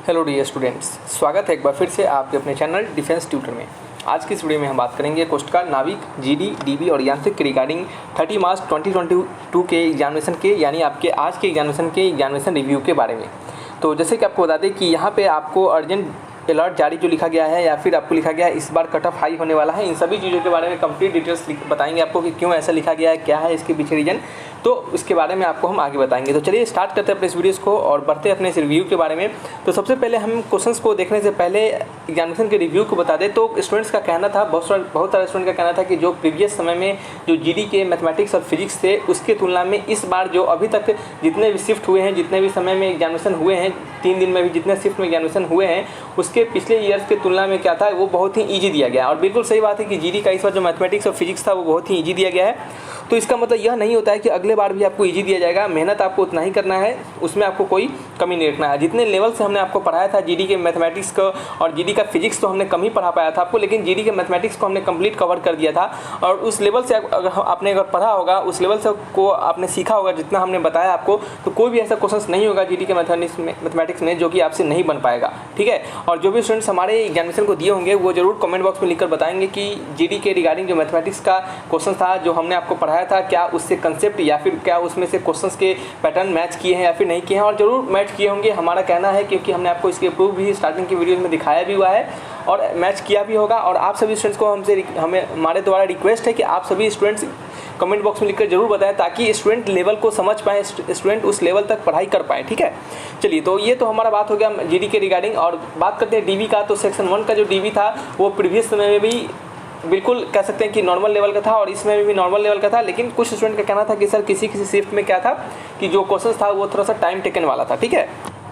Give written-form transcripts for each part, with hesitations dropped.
Hello dear students, स्वागत है एक बार फिर से आपके अपने चैनल डिफेंस ट्यूटर में। आज की इस वीडियो में हम बात करेंगे कोस्ट गार्ड, नाविक, जीडी, डीबी और यांत्रिक के रिगार्डिंग 30 मार्च 2022 के एग्जामिनेशन के यानी आपके आज के एग्जामिनेशन रिव्यू के बारे में। तो जैसे कि आपको बता दें कि यहाँ पे आपको अर्जेंट अलर्ट जारी जो लिखा गया है या फिर आपको लिखा गया है इस बार कट ऑफ हाई होने वाला है, इन सभी चीज़ों के बारे में कंप्लीट डिटेल्स बताएंगे आपको कि क्यों ऐसा लिखा गया है, क्या है इसके पीछे रीजन, तो इसके बारे में आपको हम आगे बताएंगे। तो चलिए स्टार्ट करते हैं अपने इस वीडियोज़ को और बढ़ते हैं अपने इस रिव्यू के बारे में। तो सबसे पहले हम क्वेश्चंस को देखने से पहले एग्जामिनेशन के रिव्यू को बता दें। तो स्टूडेंट्स का कहना था, बहुत सारे स्टूडेंट का कहना था कि जो प्रीवियस समय में जो जीडी के मैथमेटिक्स और फिजिक्स थे उसके तुलना में इस बार जो अभी तक जितने भी शिफ्ट हुए हैं, जितने भी समय में एग्जामिनेशन हुए हैं, 3 दिन में भी जितने शिफ्ट में एग्जामिनेशन हुए हैं उसके पिछले ईयर्स के तुलना में क्या था, वो बहुत ही ईजी दिया गया। और बिल्कुल सही बात है कि जीडी का इस बार जो मैथमेटिक्स और फिजिक्स था वो बहुत ही ईजी दिया गया है। तो इसका मतलब यह नहीं होता है कि अगले बार भी आपको ईजी दिया जाएगा, मेहनत आपको उतना ही करना है, उसमें आपको कोई कमी नहीं रखना है। जितने लेवल से हमने आपको पढ़ाया था जीडी के मैथमेटिक्स को और जीडी का फिजिक्स तो हमने कम ही पढ़ा पाया था आपको, लेकिन जीडी के मैथमेटिक्स को हमने कंप्लीट कवर कर दिया था। और उस लेवल से आपने अगर पढ़ा होगा, उस लेवल से को आपने सीखा होगा जितना हमने बताया आपको, तो कोई भी ऐसा क्वेश्चन नहीं होगा जीडी के मैथमेटिक्स में जो कि आपसे नहीं बन पाएगा। ठीक है, और जो भी स्टूडेंट्स हमारे एग्जामिनेशन को दिए होंगे वो जरूर कमेंट बॉक्स में लिखकर बताएंगे कि जीडी के रिगार्डिंग जो मैथमेटिक्स का क्वेश्चन था जो हमने आपको पढ़ाया था, क्या उससे कंसेप्ट या फिर क्या उसमें से क्वेश्चंस के पैटर्न मैच किए हैं या फिर नहीं किए हैं। और जरूर मैच किए होंगे, हमारा कहना है, क्योंकि हमने आपको इसके प्रूफ भी स्टार्टिंग की वीडियोस में दिखाया भी हुआ है और मैच किया भी होगा। और आप सभी स्टूडेंट्स को हमारे द्वारा रिक्वेस्ट है कि आप सभी स्टूडेंट्स कमेंट बॉक्स में लिखकर जरूर बताएं ताकि स्टूडेंट लेवल को समझ पाएँ, स्टूडेंट उस लेवल तक पढ़ाई कर पाएँ। ठीक है, चलिए तो ये तो हमारा बात हो गया जीडी के रिगार्डिंग। और बात करते हैं डीबी का। तो सेक्शन 1 का जो डीबी था वो प्रीवियस समय में भी बिल्कुल कह सकते हैं कि नॉर्मल लेवल का था और इसमें भी नॉर्मल लेवल का था, लेकिन कुछ स्टूडेंट का कहना था कि सर किसी शिफ्ट में क्या था कि जो क्वेश्चन था वो थोड़ा सा टाइम टेकन वाला था। ठीक है,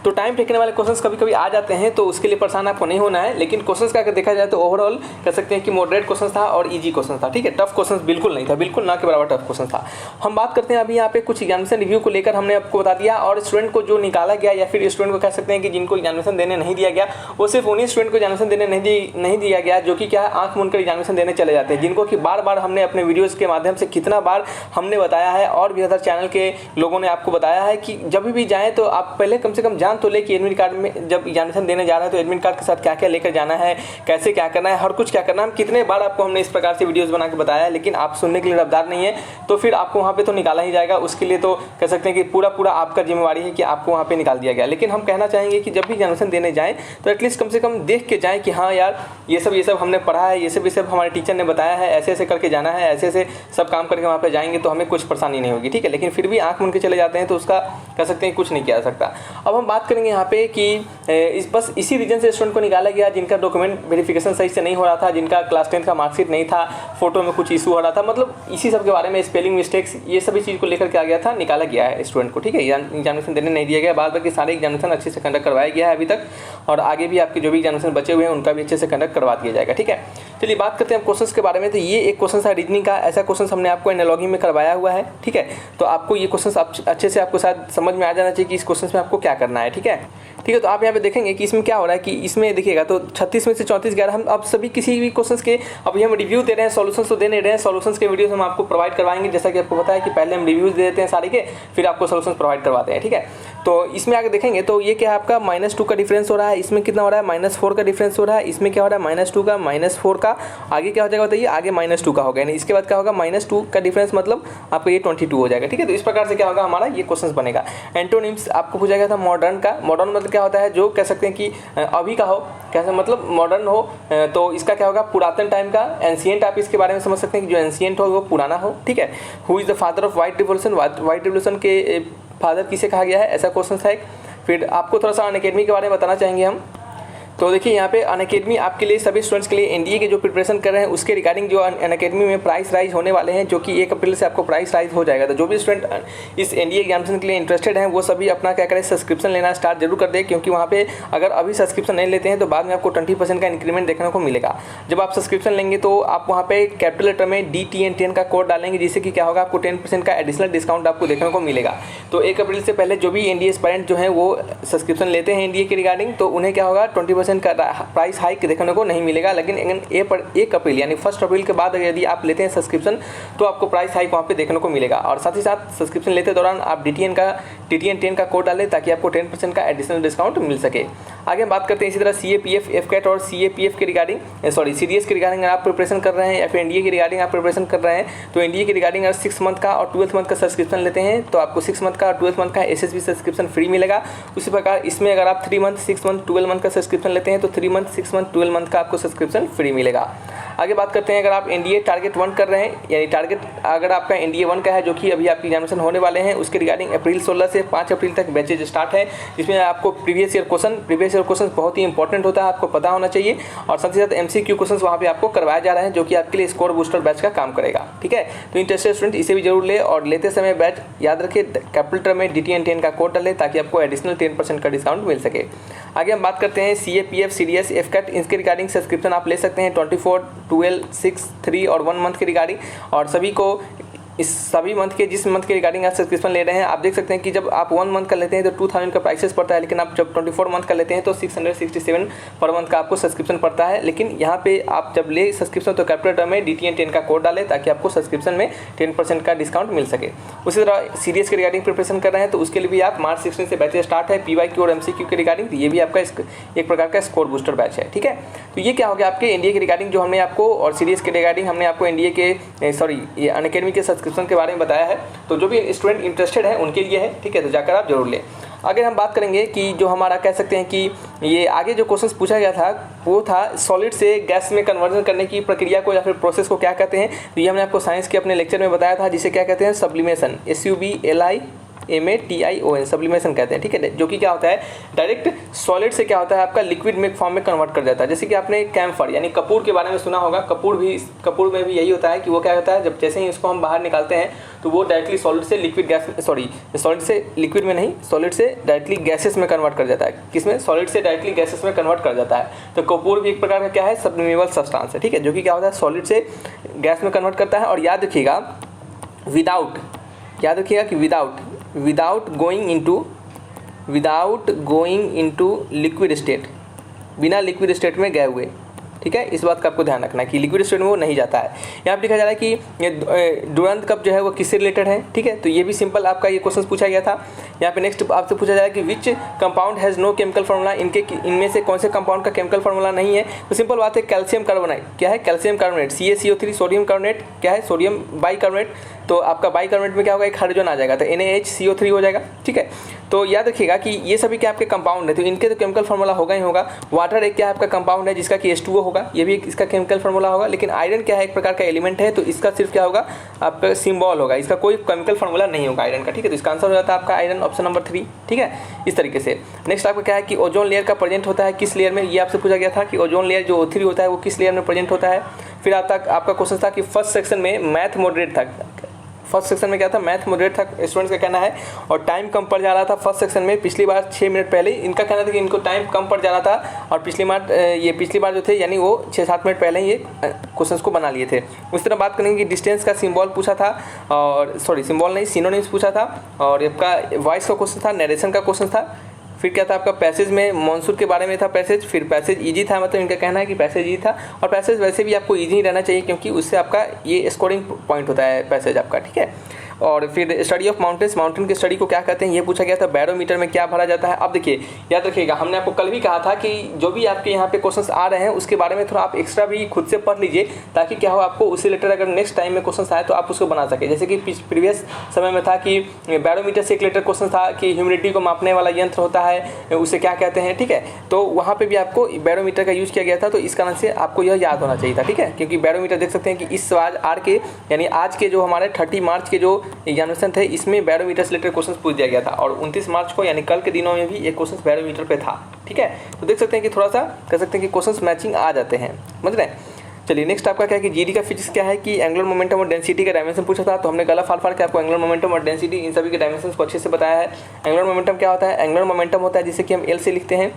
तो टाइम टेकने वाले क्वेश्चंस कभी कभी आ जाते हैं, तो उसके लिए परेशान आपको नहीं होना है। लेकिन क्वेश्चंस का अगर देखा जाए तो ओवरऑल कह सकते हैं कि मॉडरेट क्वेश्चन था और इजी क्वेश्चन था। ठीक है, टफ क्वेश्चन बिल्कुल नहीं था, बिल्कुल ना के बराबर टफ क्वेश्चन था। हम बात करते हैं अभी यहाँ पे कुछ एग्जामिनेशन रिव्यू को लेकर हमने आपको बता दिया। और स्टूडेंट को जो निकाला गया या फिर स्टूडेंट को कह सकते हैं कि जिनको एग्जामिनेशन देने नहीं दिया गया, वो सिर्फ उन्हीं स्टूडेंट को एग्जामिनेशन देने नहीं दिया गया जो कि क्या है आंख मूंद कर एग्जामिनेशन देने चले जाते हैं, जिनको कि बार बार हमने अपने वीडियोज़ के माध्यम से कितना बार हमने बताया है और भी अदर चैनल के लोगों ने आपको बताया है कि जब भी जाएँ तो आप पहले कम से कम जान तो ले कि एडमिट कार्ड में जब एग्जामिनेशन देने जा रहे हैं तो एडमिट कार्ड के साथ क्या क्या लेकर जाना है, कैसे क्या करना है, हर कुछ क्या करना है। हम कितने बार आपको हमने इस प्रकार से वीडियोस बना के बताया है, लेकिन आप सुनने के लिए रफ्तार नहीं है, तो फिर आपको वहाँ पे तो निकाला ही जाएगा। उसके लिए तो कह सकते हैं कि पूरा आपका जिम्मेवारी है कि आपको वहाँ पे निकाल दिया गया। लेकिन हम कहना चाहेंगे कि जब भी एग्जामिनेशन देने जाएँ तो एटलीस्ट कम से कम देख के जाएँ कि हाँ यार ये सब हमने पढ़ा है, ये सब हमारे टीचर ने बताया है, ऐसे करके जाना है, ऐसे सब काम करके वहाँ पर जाएंगे तो हमें कुछ परेशानी नहीं होगी। ठीक है, लेकिन फिर भी आँख मूंद के चले जाते हैं तो उसका कह सकते हैं कुछ नहीं किया जा सकता। अब हम बात करेंगे यहाँ पे कि बस इसी रीजन से स्टूडेंट को निकाला गया जिनका डॉक्यूमेंट वेरिफिकेशन सही से नहीं हो रहा था, जिनका क्लास 10 का मार्कशीट नहीं था, फोटो में कुछ इशू हो रहा था, मतलब इसी सब के बारे में, स्पेलिंग मिस्टेक्स, ये सभी चीज़ को लेकर के आ गया था, निकाला गया है स्टूडेंट को। ठीक है, एग्जामिनेशन देने नहीं दिया गया। बाद बाकी सारे एग्जामिनेशन अच्छे से कंडक्ट करवाया गया है अभी तक, और आगे भी आपके जो भी एग्जामिनेशन बचे हुए हैं उनका भी अच्छे से कंडक्ट करवा दिया जाएगा। ठीक है, चलिए बात करते हैं क्वेश्चंस के बारे में। तो ये एक क्वेश्चन था रीजनिंग का, ऐसा क्वेश्चन हमने आपको एनालॉजी में करवाया हुआ है। ठीक है, तो आपको ये क्वेश्चन अच्छे से आपको शायद समझ में आ जाना चाहिए कि इस क्वेश्चन में आपको क्या करना है। ठीक है, तो आप यहाँ पे देखेंगे कि इसमें क्या हो रहा है कि इसमें देखिएगा तो 36 में से 34 11 हम अब सभी किसी भी क्वेश्चंस के अभी हम रिव्यू दे रहे हैं, सॉल्यूशंस तो दे नहीं रहे हैं, सॉल्यूशंस के वीडियोस हम आपको प्रोवाइड करवाएंगे। जैसा कि आपको पता है कि पहले हम रिव्यूज दे देते हैं सारे के, फिर आपको सॉल्यूशंस प्रोवाइड करवाते हैं। ठीक है, तो इसमें आगे देखेंगे तो ये क्या है आपका -2 का डिफरेंस हो रहा है, इसमें कितना हो रहा है -4 का डिफरेंस हो रहा है, इसमें क्या हो रहा है -2 का -4 का, आगे क्या हो जाएगा बताइए, आगे -2 का हो गया, इसके बाद क्या होगा -2 का डिफरेंस मतलब आपका ये 22 हो जाएगा। ठीक है, तो इस प्रकार से क्या होगा हमारा ये क्वेश्चन बनेगा। एंटोनिम्स आपको पूछा गया था मॉडर्न का। मॉडर्न मतलब क्या होता है, जो कह सकते हैं कि अभी का हो, कैसे मतलब मॉडर्न हो, तो इसका क्या होगा पुरातन टाइम का। एंशिएंट आप इसके बारे में समझ सकते हैं कि जो एंशिएंट हो वो पुराना हो। ठीक है, who is the father of white revolution, white revolution के फादर किसे कहा गया है, ऐसा क्वेश्चन था एक। फिर आपको थोड़ा सा अनअकैडमी के बारे में बताना चाहेंगे हम। तो देखिए यहाँ पे अनअकैडमी आपके लिए सभी स्टूडेंट्स के लिए एनडीए के जो प्रिपरेशन कर रहे हैं उसके रिगार्डिंग जो अनअकैडमी में प्राइस राइज होने वाले हैं, जो कि 1 अप्रैल से आपको प्राइस राइज हो जाएगा। तो जो भी स्टूडेंट इस एनडीए एग्जामिनेशन के लिए इंटरेस्टेड हैं वो सभी अपना क्या करें, सब्सक्रिप्शन लेना स्टार्ट जरूर कर दें, क्योंकि वहाँ पे अगर अभी सब्सक्रिप्शन नहीं लेते हैं तो बाद में आपको 20% का इंक्रीमेंट देखने को मिलेगा। जब आप सब्सक्रिप्शन लेंगे तो आप वहाँ पे कैपिटल लेटर में DTN10 का कोड डालेंगे, जिससे कि क्या होगा आपको 10% का एडिशनल डिस्काउंट आपको देखने को मिलेगा। तो 1 अप्रैल से पहले जो भी एनडीए एस्पायरेंट जो हैं वो सब्सक्रिप्शन लेते हैं एनडीए के रिगार्डिंग, तो उन्हें क्या होगा 20% का प्राइस हाइक देखने को नहीं मिलेगा। लेकिन 1 अप्रैल यानी 1 अप्रैल के बाद यदि आप लेते हैं सब्सक्रिप्शन तो आपको प्राइस हाइक वहाँ पे देखने को मिलेगा। और साथ ही साथ सब्सक्रिप्शन लेते दौरान आप DTN का TTN10 का कोड डालें ताकि आपको 10% का एडिशनल डिस्काउंट मिल सके। आगे हम बात करते हैं इसी तरह CAPF, FCAT और CAPF के रिगार्डिंग CDS के रिगार्डिंग आप प्रिपरेशन कर रहे हैं या फिर NDA के रिगार्डिंग आप प्रिपरेशन कर रहे हैं, तो NDA के रिगार्डिंग अगर 6 मंथ का और 12 मंथ का सब्सक्रिप्शन लेते हैं तो आपको 6 मंथ का और 12 मंथ का SSB सब्सक्रिप्शन फ्री मिलेगा। उसी प्रकार इसमें अगर आप 3 मंथ, 6 मंथ, 12 मंथ का सब्सक्रिप्शन लेते हैं तो 3 मंथ, 6 मंथ, 12 मंथ का आपको सब्सक्रिप्शन फ्री मिलेगा। आगे बात करते हैं अगर आप NDA टारगेट 1 कर रहे हैं, यानी टारगेट अगर आपका NDA 1 का है जो कि अभी आपकी एग्जामिनेशन होने वाले हैं, उसके रिगार्डिंग अप्रैल 16 से 5 अप्रैल तक बैचेज स्टार्ट है, जिसमें आपको प्रीवियस ईयर क्वेश्चन बहुत ही इंपॉर्टेंट होता है, आपको पता होना चाहिए, और साथ ही साथ MCQ क्वेश्चन वहाँ पे आपको करवाए जा रहे हैं जो कि आपके लिए स्कोर बूस्टर बैच का काम करेगा। ठीक है, तो इंटरेस्टेड स्टूडेंट इसे भी जरूर ले, और लेते समय बैच याद रखिए कैपिटल में DTN10 का कोड डालें ताकि आपको एडिशनल 10% का डिस्काउंट मिल सके। आगे हम बात करते हैं CAPF, CDS, FCAT, इसके रिगार्डिंग सब्सक्रिप्शन आप ले सकते हैं 24, 12, 6, 3 और 1 मंथ के रिगार्डिंग, और सभी को इस सभी मंथ के जिस मंथ के रिगार्डिंग आप सब्सक्रिप्शन ले रहे हैं, आप देख सकते हैं कि जब आप 1 मंथ का लेते हैं तो 2000 का प्राइसेस पड़ता है, लेकिन आप जब 24 मंथ का लेते हैं तो 667 पर मंथ का आपको सब्सक्रिप्शन पड़ता है। लेकिन यहाँ पे आप जब ले सब्सक्रिप्शन तो कैपिटल टर्म में DTN10 का कोड डालें ताकि आपको सब्सक्रिप्शन में 10% का डिस्काउंट मिल सके। उसी तरह CDS के रिगार्डिंग प्रिपरेशन कर रहे हैं तो उसके लिए भी आप मार्च 16 से बैचेज स्टार्ट है PYQ और MCQ के रिगार्डिंग, तो ये भी आपका एक प्रकार का स्कोर बूस्टर बैच है। ठीक है, तो ये क्या हो गया आपके NDA के रिगार्डिंग जो हमने आपको, और CDS के रिगार्डिंग हमने आपको NDA के ये अनअकैडमी के सब्सक्रिप्शन के बारे में बताया है, तो जो भी स्टूडेंट इंटरेस्टेड है उनके लिए है। ठीक है, तो जाकर आप जरूर लें। अगर हम बात करेंगे कि जो हमारा कह सकते हैं कि ये आगे जो क्वेश्चन पूछा गया था वो था सॉलिड से गैस में कन्वर्जन करने की प्रक्रिया को या फिर प्रोसेस को क्या कहते हैं, तो ये हमने आपको साइंस के अपने लेक्चर में बताया था, जिसे क्या कहते हैं सब्लिमेशन, SUBLIMATION सब्लिमेशन कहते हैं। ठीक है, जो कि क्या होता है डायरेक्ट सॉलिड से क्या होता है आपका लिक्विड में फॉर्म में कन्वर्ट कर देता है। जैसे कि आपने कैम्फर यानी कपूर के बारे में सुना होगा, कपूर में भी यही होता है कि वो क्या होता है जब जैसे ही इसको हम बाहर निकालते हैं तो वो डायरेक्टली सॉलिड से लिक्विड गैस सॉलिड से लिक्विड में नहीं, सॉलिड से डायरेक्टली गैसेस में कन्वर्ट कर जाता है। किसमें? सॉलिड से डायरेक्टली गैसेस में कन्वर्ट कर जाता है। तो कपूर भी एक प्रकार का क्या है सब्लिमेबल सब्सटेंस है। ठीक है, जो कि क्या होता है सॉलिड से गैस में कन्वर्ट करता है। और याद रखिएगा कि without going into liquid state, बिना लिक्विड स्टेट में गए हुए। ठीक है, इस बात का आपको ध्यान रखना है कि लिक्विड स्टेट में वो नहीं जाता है। यहाँ पे लिखा जा रहा है कि डुरंत कप जो है वो किससे रिलेटेड है। ठीक है, तो ये भी सिंपल आपका ये क्वेश्चन पूछा गया था। यहाँ पे नेक्स्ट आपसे पूछा जा रहा है कि which compound has no chemical formula, इनमें से कौन से कंपाउंड का केमिकल फार्मूला नहीं है। तो सिंपल बात है कैल्शियम कार्बोनेट, क्या है calcium carbonate, CaCO3, sodium carbonate क्या है सोडियम बाइकार्बोनेट, तो आपका बाइकार्बोनेट में क्या होगा एक हाइड्रोजन आ जाएगा तो NaHCO3 हो जाएगा। ठीक है, तो याद रखिएगा कि ये सभी क्या आपके कंपाउंड है, तो इनके तो केमिकल फार्मूला होगा ही होगा। वाटर एक क्या है आपका कंपाउंड है जिसका कि H2O होगा, ये भी इसका केमिकल फार्मूला होगा। लेकिन आयरन क्या है एक प्रकार का एलिमेंट है, तो इसका सिर्फ क्या होगा आपका सिंबल होगा, इसका कोई केमिकल फार्मूला नहीं होगा आयरन का। ठीक है, तो इसका आंसर हो जाता है आपका आयरन, ऑप्शन नंबर 3। ठीक है, इस तरीके से। नेक्स्ट आपका क्या है कि ओजोन लेयर का प्रेजेंट होता है किस लेयर में, ये आपसे पूछा गया था कि ओजोन लेयर जो O3 होता है वो किस लेयर में प्रेजेंट होता है। फिर आपका क्वेश्चन था कि फर्स्ट सेक्शन में मैथ मॉडरेट था, फर्स्ट सेक्शन में क्या था मैथ मॉडरेट था स्टूडेंट्स का कहना है, और टाइम कम पड़ जा रहा था फर्स्ट सेक्शन में। पिछली बार 6 मिनट पहले इनका कहना था कि इनको टाइम कम पड़ जा रहा था, और पिछली बार जो थे यानी वो 6-7 मिनट पहले ही ये क्वेश्चंस को बना लिए थे। उस तरह बात करेंगे कि डिस्टेंस का सिंबल पूछा था, और सिंबल नहीं सिनोनिम्स पूछा था, और आपका वॉइस का क्वेश्चन था, नरेशन का क्वेश्चन था। फिर क्या था आपका पैसेज में मॉनसून के बारे में था पैसेज, फिर पैसेज इजी था, मतलब इनका कहना है कि पैसेज इजी था। और पैसेज वैसे भी आपको इजी ही रहना चाहिए क्योंकि उससे आपका ये स्कोरिंग पॉइंट होता है पैसेज आपका। ठीक है, और फिर स्टडी ऑफ माउंटेन्स, माउंटेन की स्टडी को क्या कहते हैं ये पूछा गया था। बैरोमीटर में क्या भरा जाता है। अब देखिए याद रखिएगा हमने आपको कल भी कहा था कि जो भी आपके यहाँ पे क्वेश्चंस आ रहे हैं उसके बारे में थोड़ा आप एक्स्ट्रा भी खुद से पढ़ लीजिए, ताकि क्या हो आपको उससे रिलेटेड अगर नेक्स्ट टाइम में क्वेश्चंस आए तो आप उसको बना सके। जैसे कि प्रीवियस समय में था कि बैरोमीटर से एक रिलेटेड क्वेश्चन था कि ह्यूमिडिटी को मापने वाला यंत्र होता है उसे क्या कहते हैं। ठीक है, तो वहाँ पर भी आपको बैरोमीटर का यूज़ किया गया था, तो इस कारण से आपको यह याद होना चाहिए था। ठीक है, क्योंकि बैरोमीटर देख सकते हैं कि इस आज के जो हमारे 30 मार्च के जो एग्जामिनेशन थे इसमें बैरोमीटर से रिलेटेड क्वेश्चन पूछ दिया गया था, और 29 मार्च को यानी कल के दिनों में भी एक क्वेश्चन बैरोमीटर पे था। ठीक है, तो देख सकते हैं कि थोड़ा सा कह सकते हैं कि क्वेश्चन मैचिंग आ जाते हैं, समझ रहे हैं। चलिए नेक्स्ट आपका क्या है कि जीडी का फिजिक्स क्या है कि एंगुलर मोमेंटम और डेंसिटी का डायमेंशन पूछा था, तो हमने गला फाड़ के आपको एंगुलर मोमेंटम और डेंसिटी इन सभी के डायमेंशन को अच्छे से बताया है। एंगुलर मोमेंटम क्या होता है, एंगुलर मोमेंटम होता है जिसे कि हम L से लिखते हैं,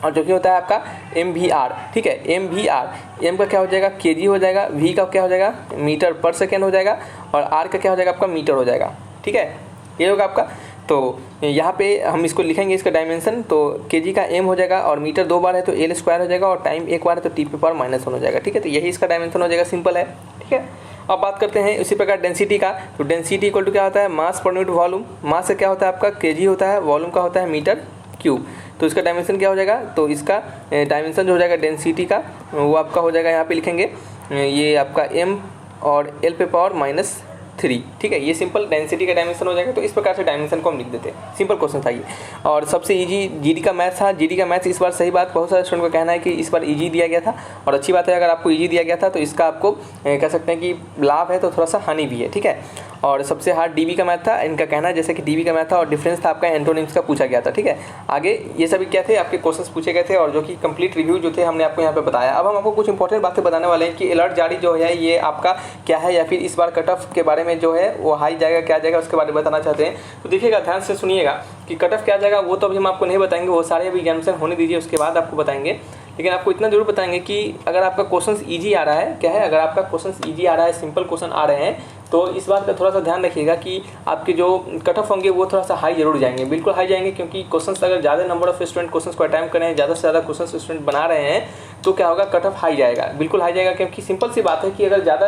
और जो कि होता है आपका MVR। ठीक है, MVR, M का क्या हो जाएगा kg हो जाएगा, V का क्या हो जाएगा मीटर पर सेकेंड हो जाएगा, और R का क्या हो जाएगा आपका मीटर हो जाएगा। ठीक है, ये होगा आपका। तो यहाँ पे हम इसको लिखेंगे इसका डायमेंशन, तो kg का m हो जाएगा, और मीटर 2 बार है तो L² हो जाएगा, और टाइम 1 बार है तो T⁻⁻1 हो जाएगा। ठीक है, तो यही इसका डायमेंशन हो जाएगा, सिंपल है। ठीक है, अब बात करते हैं उसी प्रकार डेंसिटी का। तो डेंसिटी इक्वल टू क्या होता है, मास पर यूनिट वॉल्यूम। मास से क्या होता है आपका केजी होता है, वॉल्यूम का होता है मीटर क्यूब। तो इसका डायमेंशन क्या हो जाएगा, तो इसका डायमेंशन जो हो जाएगा डेंसिटी का वो आपका हो जाएगा, यहाँ पे लिखेंगे ये आपका m और l पे पावर -3, ठीक है। ये सिंपल डेंसिटी का डायमेंशन हो जाएगा। तो इस प्रकार से डायमेंशन को हम लिख देते हैं। सिंपल क्वेश्चन था ये। और सबसे इजी जीडी का मैथ था। जीडी का मैथ इस बार सही बात, बहुत सारे स्टूडेंट का कहना है कि इस बार इजी दिया गया था, और अच्छी बात है अगर आपको इजी दिया गया था तो इसका आपको कह सकते हैं कि लाभ है तो थोड़ा सा हानि भी है, ठीक है। और सबसे हार्ड डीबी का मैथ था, इनका कहना है जैसे कि डीबी का मैथ था और डिफरेंस था आपका एंटोनिम्स का पूछा गया था, ठीक है। आगे ये सभी क्या थे आपके क्वेश्चंस पूछे गए थे, और जो कि कंप्लीट रिव्यू जो थे हमने आपको यहाँ पे बताया। अब हम आपको कुछ इंपॉर्टेंट बातें बताने वाले हैं कि अलर्ट जारी जो है ये आपका क्या है, या फिर इस बार कट ऑफ के बारे में जो है वो हाई जाएगा क्या जाएगा उसके बारे में बताना चाहते हैं। तो देखिएगा ध्यान से सुनिएगा कि कट ऑफ क्या जाएगा वो तो अभी हम आपको नहीं बताएंगे, वो सारे अभी एग्जामिनेशन होने दीजिए उसके बाद आपको बताएंगे। लेकिन आपको इतना जरूर बताएंगे कि अगर आपका क्वेश्चंस इजी आ रहा है, क्या है, अगर आपका क्वेश्चंस इजी आ रहा है, सिंपल क्वेश्चन आ रहे हैं, तो इस बात का थोड़ा सा ध्यान रखिएगा कि आपके जो कट ऑफ होंगे वो थोड़ा सा हाई जरूर जाएंगे, बिल्कुल हाई जाएंगे। क्योंकि क्वेश्चंस अगर ज़्यादा नंबर ऑफ स्टूडेंट क्वेश्चंस को अटैम्प्ट करें, ज़्यादा से ज़्यादा क्वेश्चन स्टूडेंट बना रहे हैं, तो क्या होगा, कट ऑफ हाई जाएगा, बिल्कुल हाई जाएगा। क्योंकि सिंपल सी बात है कि अगर ज़्यादा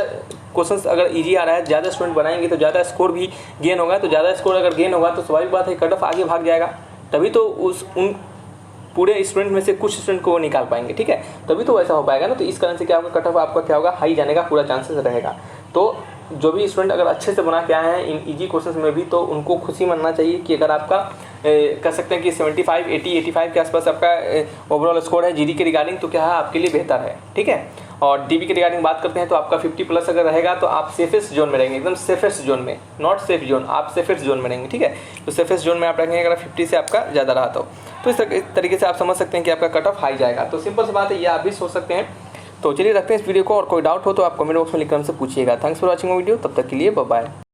क्वेश्चंस अगर इजी आ रहा है, ज़्यादा स्टूडेंट बनाएंगे तो ज़्यादा स्कोर भी गेन होगा। तो ज़्यादा स्कोर अगर गेन होगा तो स्वाभाविक बात है कट ऑफ आगे भाग जाएगा, तभी तो उन पूरे स्टूडेंट में से कुछ स्टूडेंट को वो निकाल पाएंगे, ठीक है, तभी तो ऐसा हो पाएगा ना। तो इस कारण से क्या होगा, कट ऑफ आपका क्या होगा, हाई जाने का पूरा चांसेस रहेगा। तो जो भी स्टूडेंट अगर अच्छे से बना के आए हैं इन इजी क्वेश्चंस में भी, तो उनको खुशी मानना चाहिए कि अगर आपका कह सकते हैं कि 75, 80, 85 के आसपास आपका ओवरऑल स्कोर है जीडी के रिगार्डिंग, तो क्या है आपके लिए बेहतर है, ठीक है। और डीबी के रिगार्डिंग बात करते हैं तो आपका 50+ अगर रहेगा तो आप सेफेस्ट जोन में रहेंगे, एकदम सेफेस्ट जोन में, नॉट सेफ जोन, आप सेफेस्ट जोन में रहेंगे, ठीक है। तो सेफेस्ट जोन में आप रहेंगे अगर 50 से आपका ज़्यादा रहा तो इस तरीके से आप समझ सकते हैं कि आपका कट ऑफ हाई जाएगा। तो सिंपल सी बात है, ये आप भी सोच सकते हैं। तो चलिए रखते हैं इस वीडियो को, और कोई डाउट हो तो आप कमेंट बॉक्स में लिखकर हमसे पूछिएगा। थैंक्स फॉर वॉचिंग वीडियो, तब तक के लिए बाय बाय।